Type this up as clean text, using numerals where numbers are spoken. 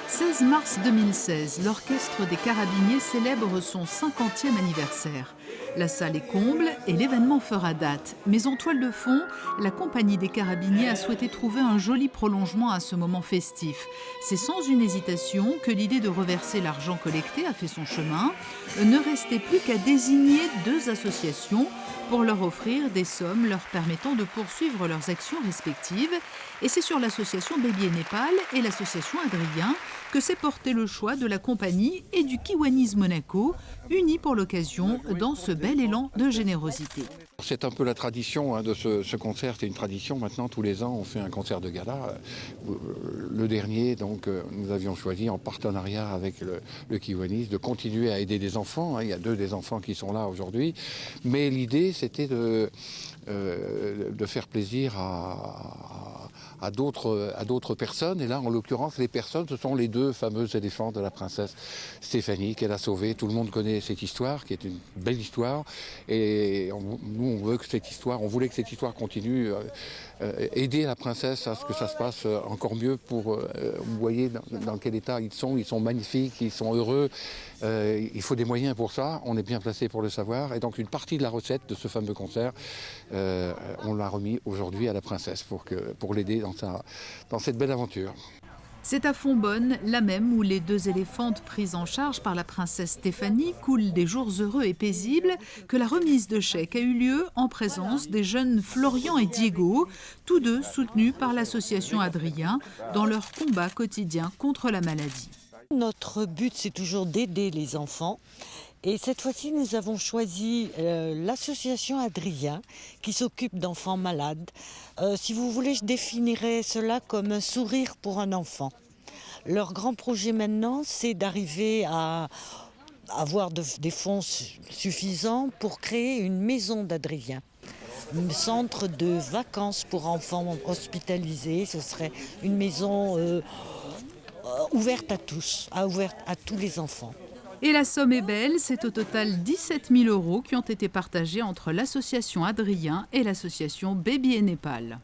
16 mars 2016, l'Orchestre des Carabiniers célèbre son 50e anniversaire. La salle est comble et l'événement fera date. Mais en toile de fond, la Compagnie des Carabiniers a souhaité trouver un joli prolongement à ce moment festif. C'est sans une hésitation que l'idée de reverser l'argent collecté a fait son chemin. Ne restait plus qu'à désigner 2 associations pour leur offrir des sommes leur permettant de poursuivre leurs actions respectives. Et c'est sur l'association Baby Népal et l'association Adrien que s'est porté le choix de la compagnie et du Kiwanis Monaco, unis pour l'occasion dans ce bel élan de générosité. C'est un peu la tradition de ce concert, c'est une tradition maintenant, tous les ans on fait un concert de gala. Le dernier, donc, nous avions choisi en partenariat avec le Kiwanis de continuer à aider des enfants. Il y a 2 des enfants qui sont là aujourd'hui, mais l'idée c'était de faire plaisir à d'autres personnes. Et là, en l'occurrence, les personnes, ce sont les 2 fameux éléphants de la princesse Stéphanie qu'elle a sauvés. Tout le monde connaît cette histoire, qui est une belle histoire. Et nous, on voulait que cette histoire continue, aider la princesse à ce que ça se passe encore mieux pour, vous voyez dans quel état ils sont magnifiques, ils sont heureux. Il faut des moyens pour ça, on est bien placé pour le savoir. Et donc une partie de la recette de ce fameux concert, on l'a remis aujourd'hui à la princesse pour l'aider dans cette belle aventure. C'est à Fontbonne, là même où les 2 éléphantes prises en charge par la princesse Stéphanie coulent des jours heureux et paisibles, que la remise de chèques a eu lieu en présence des jeunes Florian et Diego, tous 2 soutenus par l'association Adrien dans leur combat quotidien contre la maladie. Notre but, c'est toujours d'aider les enfants. Et cette fois-ci, nous avons choisi l'association Adrien, qui s'occupe d'enfants malades. Si vous voulez, je définirais cela comme un sourire pour un enfant. Leur grand projet maintenant, c'est d'arriver à avoir des fonds suffisants pour créer une maison d'Adrien. Un centre de vacances pour enfants hospitalisés. Ce serait une maison ouverte à tous, ouverte à tous les enfants. Et la somme est belle, c'est au total 17 000 € qui ont été partagés entre l'association Adrien et l'association Baby Népal.